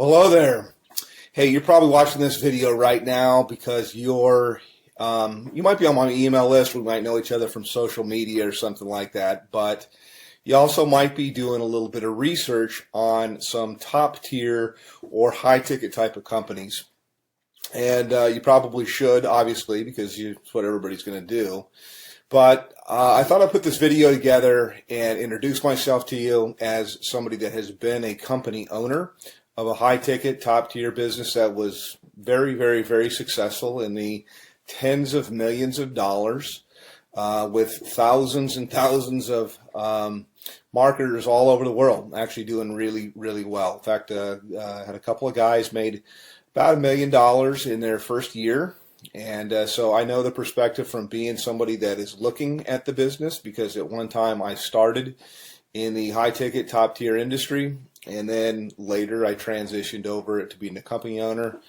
Hello there. Hey, you're probably watching this video right now because you might be on my email list. We might know each other from social media or something like that, but you also might be doing a little bit of research on some top tier or high ticket type of companies. And you probably should, obviously, because it's what everybody's going to do. But I thought I'd put this video together and introduce myself to you as somebody that has been a company owner of a high-ticket, top-tier business that was very, very, very successful in the tens of millions of dollars with thousands and thousands of marketers all over the world, actually doing really, really well. In fact, I had a couple of guys made about $1 million in their first year. And so I know the perspective from being somebody that is looking at the business, because at one time I started in the high-ticket, top-tier industry, and then later I transitioned over to being a company owner.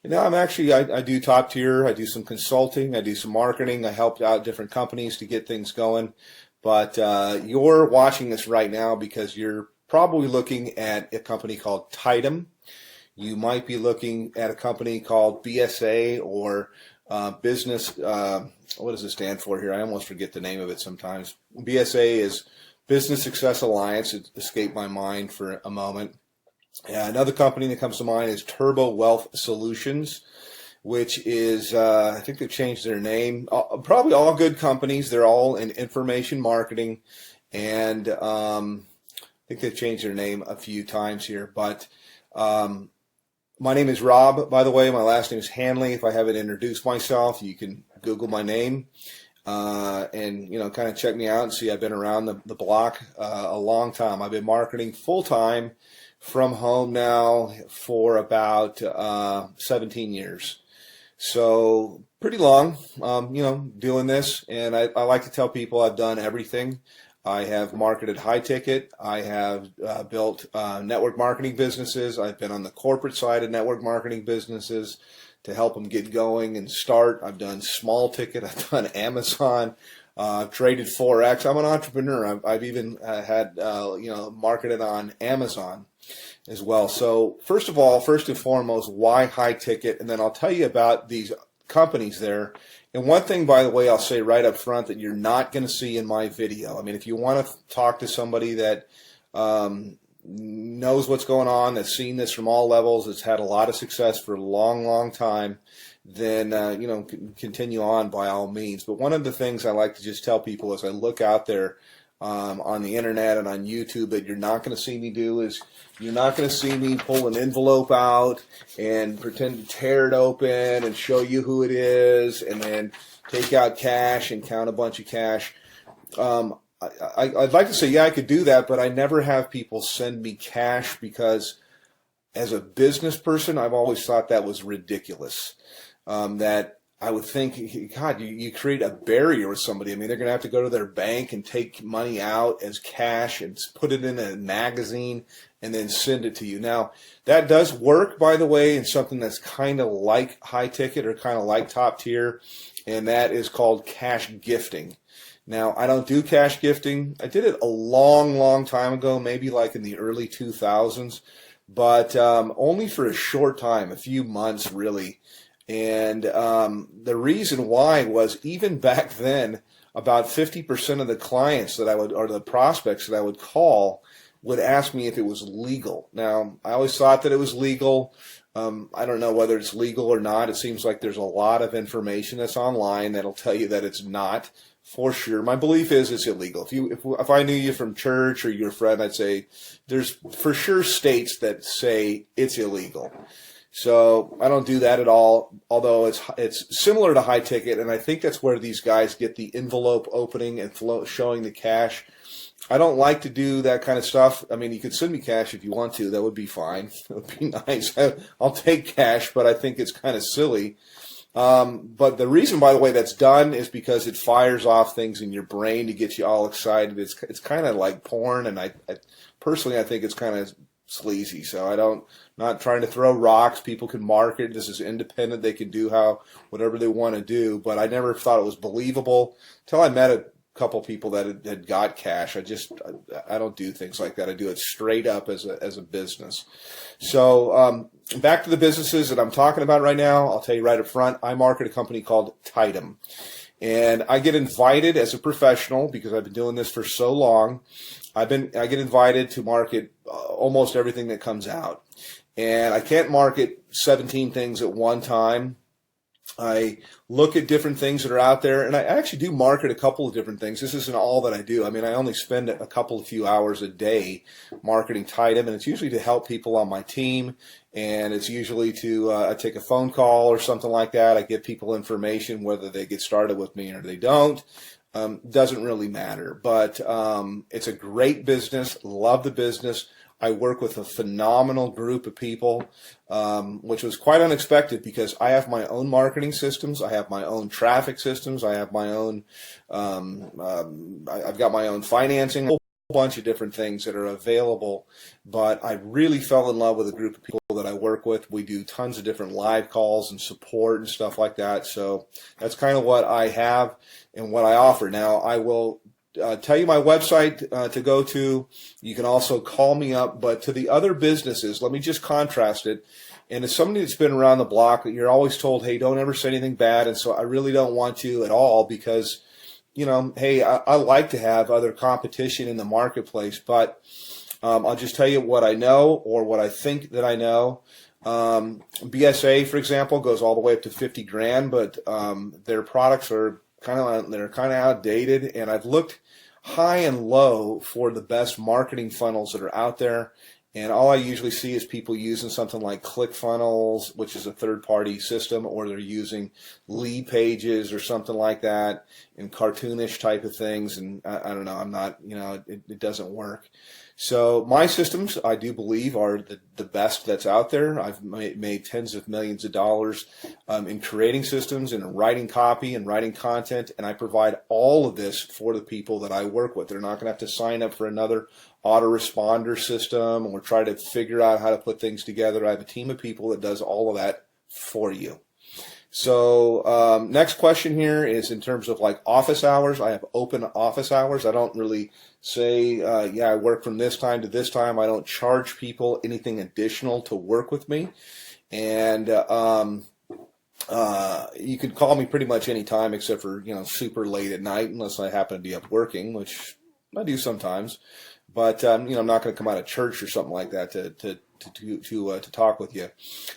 And now I do top-tier, I do some consulting, I do some marketing, I helped out different companies to get things going. But you're watching this right now because you're probably looking at a company called Tidem. You might be looking at a company called BSA or business, what does it stand for here? I almost forget the name of it sometimes. BSA is Business Success Alliance. It escaped my mind for a moment. Another company that comes to mind is Turbo Wealth Solutions, which is, I think they've changed their name. Probably all good companies. They're all in information marketing. And I think they've changed their name a few times here. But my name is Rob, by the way. My last name is Hanley. If I haven't introduced myself, you can Google my name. And kind of check me out and see I've been around the block a long time. I've been marketing full-time from home now for about 17 years. So pretty long, doing this. And I like to tell people I've done everything. I have marketed high ticket. I have built network marketing businesses. I've been on the corporate side of network marketing businesses to help them get going and start. I've done small ticket. I've done Amazon. I've traded Forex. I'm an entrepreneur. I've even had marketed on Amazon as well. So first and foremost, why high ticket? And then I'll tell you about these companies there. And one thing, by the way, I'll say right up front that you're not going to see in my video. I mean, if you want to talk to somebody that knows what's going on, that's seen this from all levels, that's had a lot of success for a long, long time, then, continue on by all means. But one of the things I like to just tell people as I look out there on the internet and on YouTube that you're not going to see me do is you're not going to see me pull an envelope out and pretend to tear it open and show you who it is and then take out cash and count a bunch of cash. I'd like to say, yeah, I could do that, but I never have people send me cash because as a business person, I've always thought that was ridiculous. That I would think, God, you create a barrier with somebody. I mean, they're going to have to go to their bank and take money out as cash and put it in a magazine and then send it to you. Now, that does work, by the way, in something that's kind of like high ticket or kind of like top tier, and that is called cash gifting. Now, I don't do cash gifting. I did it a long, long time ago, maybe like in the early 2000s, but only for a short time, a few months really. And the reason why was even back then, about 50% of the clients that I would, or the prospects that I would call, would ask me if it was legal. Now, I always thought that it was legal. I don't know whether it's legal or not. It seems like there's a lot of information that's online that'll tell you that it's not. For sure. My belief is it's illegal. If I knew you from church or you're a friend, I'd say there's for sure states that say it's illegal. So I don't do that at all, although it's similar to high ticket, and I think that's where these guys get the envelope opening and showing the cash. I don't like to do that kind of stuff. I mean, you could send me cash if you want to. That would be fine. It would be nice. I'll take cash, but I think it's kind of silly. But the reason, by the way, that's done is because it fires off things in your brain to get you all excited. It's kind of like porn, and I personally, I think it's kind of sleazy. So not trying to throw rocks. People can market. This is independent. They can do whatever they want to do. But I never thought it was believable until I met couple people that had got cash. I don't do things like that. I do it straight up as a business. So back to the businesses that I'm talking about right now. I'll tell you right up front, I market a company called Tidem. And I get invited as a professional, because I've been doing this for so long. I get invited to market almost everything that comes out. And I can't market 17 things at one time. I look at different things that are out there, and I actually do market a couple of different things. This isn't all that I do. I mean, I only spend a few hours a day marketing Tidem, and it's usually to help people on my team, and it's usually to I take a phone call or something like that. I give people information, whether they get started with me or they don't. Doesn't really matter, but it's a great business. Love the business. I work with a phenomenal group of people, which was quite unexpected, because I have my own marketing systems. I have my own traffic systems. I have my own, I've got my own financing, a whole bunch of different things that are available. But I really fell in love with a group of people that I work with. We do tons of different live calls and support and stuff like that. So that's kind of what I have and what I offer. Now, I will tell you my website to go to. You can also call me up. But to the other businesses, let me just contrast it. And as somebody that's been around the block, you're always told, hey, don't ever say anything bad. And so I really don't want to at all, because, you know, hey, I like to have other competition in the marketplace. But I'll just tell you what I know, or what I think that I know. BSA, for example, goes all the way up to 50 grand, but their products are kind of outdated, and I've looked high and low for the best marketing funnels that are out there, and all I usually see is people using something like ClickFunnels, which is a third-party system, or they're using Lead Pages or something like that, and cartoonish type of things, and I don't know, I'm not, you know, it doesn't work. So my systems, I do believe, are the best that's out there. I've made tens of millions of dollars in creating systems and writing copy and writing content, and I provide all of this for the people that I work with. They're not going to have to sign up for another autoresponder system or try to figure out how to put things together. I have a team of people that does all of that for you. So next question here is in terms of like office hours. I have open office hours. I don't really say, yeah, I work from this time to this time. I don't charge people anything additional to work with me. And you can call me pretty much any time except for, you know, super late at night, unless I happen to be up working, which I do sometimes. But, you know, I'm not going to come out of church or something like that to talk with you.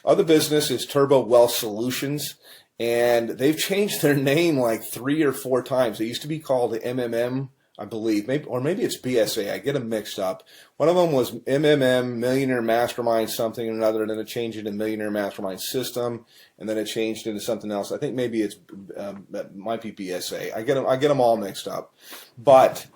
Other business is Turbo Wealth Solutions, and they've changed their name like 3 or 4 times. They used to be called MMM, I believe, maybe it's BSA. I get them mixed up. One of them was MMM, Millionaire Mastermind something or another, and then it changed into Millionaire Mastermind System, and then it changed into something else. I think maybe it might be BSA. I get them all mixed up, but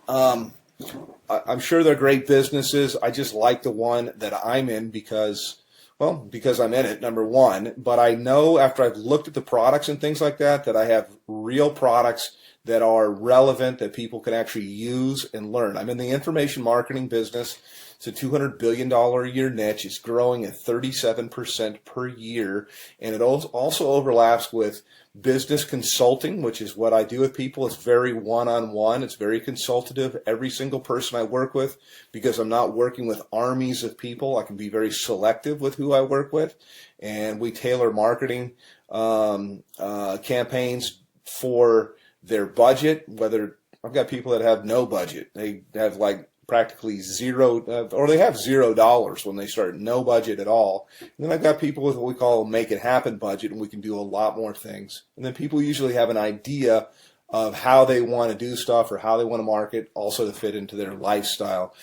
I'm sure they're great businesses. I just like the one that I'm in because I'm in it, number one. But I know after I've looked at the products and things like that, that I have real products that are relevant, that people can actually use and learn. I'm in the information marketing business. It's a $200 billion a year niche. It's growing at 37% per year. And it also overlaps with business consulting, which is what I do with people. It's very one-on-one. It's very consultative. Every single person I work with, because I'm not working with armies of people, I can be very selective with who I work with. And we tailor marketing campaigns for their budget. Whether I've got people that have no budget. They have like practically zero, or they have $0 when they start, no budget at all. And then I've got people with what we call a make it happen budget, and we can do a lot more things. And then people usually have an idea of how they want to do stuff or how they want to market, also to fit into their lifestyle.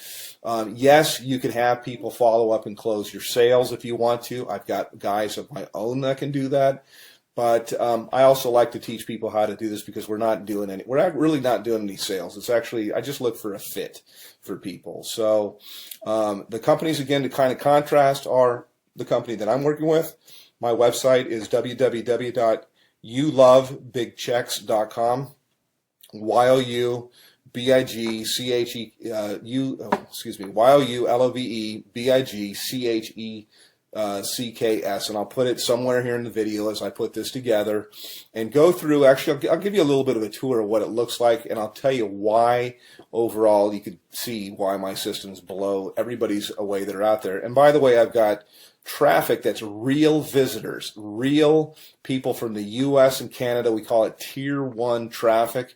Yes, you can have people follow up and close your sales if you want to. I've got guys of my own that can do that. But I also like to teach people how to do this, because we're not really not doing any sales. It's actually, I just look for a fit for people. So the companies, again, to kind of contrast, are the company that I'm working with. My website is www.youlovebigchecks.com. YOULOVEBIGCHECKS CKS, and I'll put it somewhere here in the video as I put this together and go through. Actually, I'll give you a little bit of a tour of what it looks like, and I'll tell you why overall you could see why my system's below everybody's away that are out there. And by the way, I've got traffic that's real visitors, real people from the US and Canada. We call it tier 1 traffic.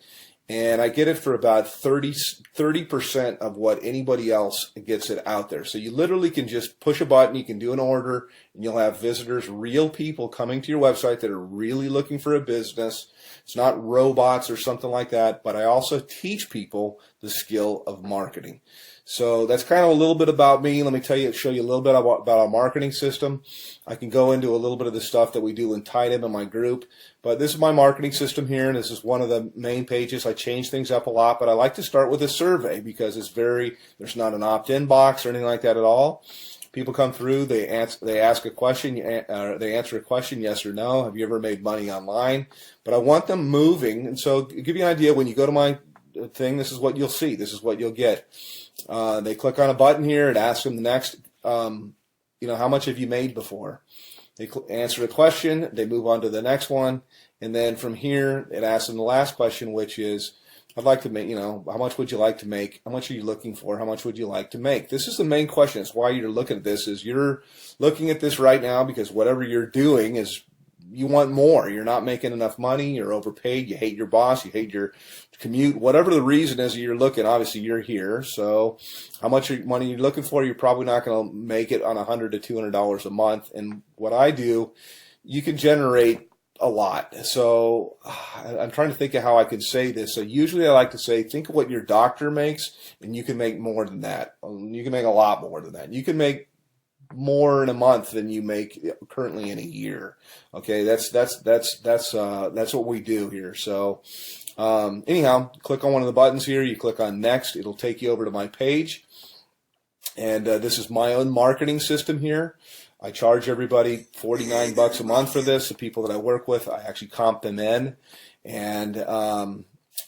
And I get it for about 30% of what anybody else gets it out there. So you literally can just push a button, you can do an order, and you'll have visitors, real people coming to your website that are really looking for a business. It's not robots or something like that, but I also teach people the skill of marketing. So that's kind of a little bit about me. Let me show you a little bit about our marketing system. I can go into a little bit of the stuff that we do in Tidem in my group, but this is my marketing system here, and this is one of the main pages. I change things up a lot, but I like to start with a survey because there's not an opt-in box or anything like that at all. People come through, they ask a question, they answer a question, yes or no. Have you ever made money online? But I want them moving, and so to give you an idea, when you go to my thing, this is what you'll see. This is what you'll get. They click on a button here. It asks them the next, how much have you made before? They answer the question. They move on to the next one. And then from here, it asks them the last question, which is, I'd like to make, how much would you like to make? How much are you looking for? How much would you like to make? This is the main question. It's why you're looking at this, is you're looking at this right now because whatever you're doing is you want more. You're not making enough money. You're overpaid. You hate your boss. You hate your commute. Whatever the reason is you're looking, obviously you're here. So how much money you're looking for, you're probably not going to make it on $100 to $200 a month. And what I do, you can generate a lot. So I'm trying to think of how I can say this. So usually I like to say, think of what your doctor makes, and you can make more than that. You can make a lot more than that. You can make more in a month than you make currently in a year. Okay, that's what we do here. So anyhow, click on one of the buttons here. You click on next. It'll take you over to my page. And this is my own marketing system here. I charge everybody $49 a month for this. The people that I work with, I actually comp them in. And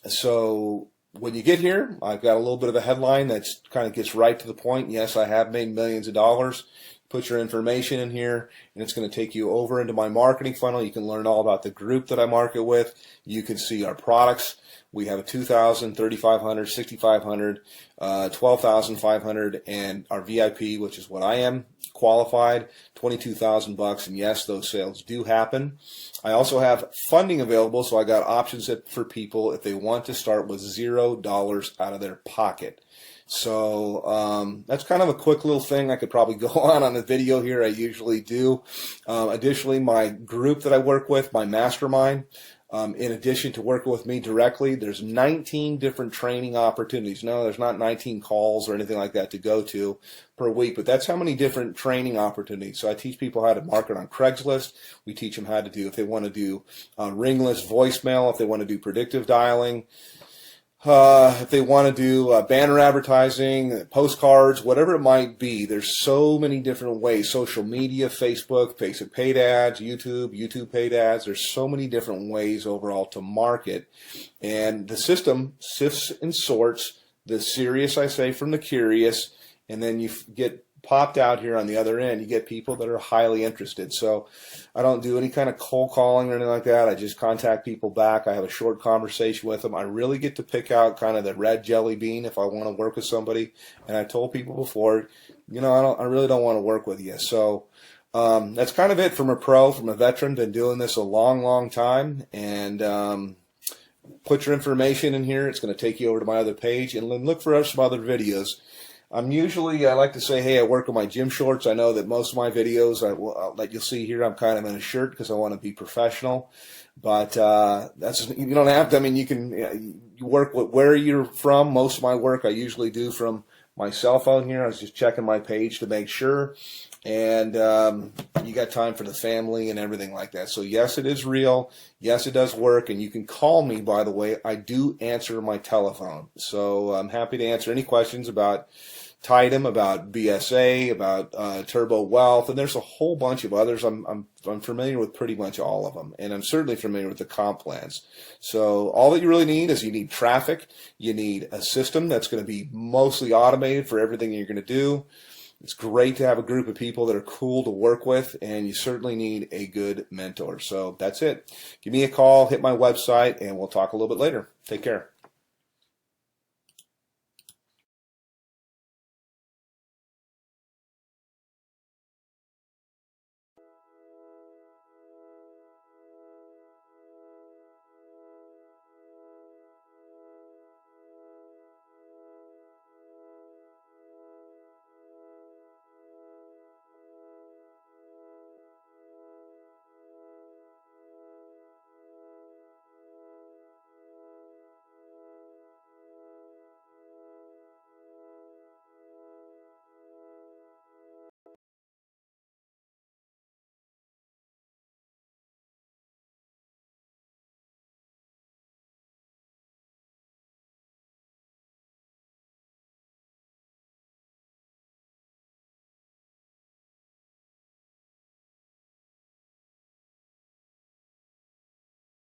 so when you get here, I've got a little bit of a headline that kind of gets right to the point. Yes, I have made millions of dollars. Put your information in here, and it's going to take you over into my marketing funnel. You can learn all about the group that I market with. You can see our products. We have a $2,000, $3,500, $6,500, $12,500, and our VIP, which is what I am qualified, $22,000. And yes, those sales do happen. I also have funding available, so I got options for people if they want to start with $0 out of their pocket. So that's kind of a quick little thing. I could probably go on the video here. I usually do. Additionally, my group that I work with, my mastermind, in addition to working with me directly, there's 19 different training opportunities. No, there's not 19 calls or anything like that to go to per week, but that's how many different training opportunities. So I teach people how to market on Craigslist. We teach them how to do, if they want to do ringless voicemail, if they want to do predictive dialing, if they want to do banner advertising, postcards, whatever it might be. There's so many different ways. Social media, Facebook paid ads, YouTube paid ads. There's so many different ways overall to market. And the system sifts and sorts the serious, I say, from the curious, and then you get popped out here on the other end. You get people that are highly interested. So I don't do any kind of cold calling or anything like that. I just contact people back. I have a short conversation with them. I really get to pick out kind of the red jelly bean if I want to work with somebody. And I told people before, I really don't want to work with you. So that's kind of it from a veteran. Been doing this a long, long time. And put your information in here. It's going to take you over to my other page, and look for some other videos. I like to say, hey, I work in my gym shorts. I know that most of my videos that you'll see here, I'm kind of in a shirt because I want to be professional. But you don't have to. I mean, you work with where you're from. Most of my work I usually do from my cell phone here. I was just checking my page to make sure. And you got time for the family and everything like that. So yes, it is real. Yes, it does work. And you can call me, by the way. I do answer my telephone. So I'm happy to answer any questions about Tidem, about BSA, about Turbo Wealth, and there's a whole bunch of others. I'm familiar with pretty much all of them, and I'm certainly familiar with the comp plans. So all that you really need is you need traffic. You need a system that's going to be mostly automated for everything you're going to do. It's great to have a group of people that are cool to work with, and you certainly need a good mentor. So that's it. Give me a call, hit my website, and we'll talk a little bit later. Take care.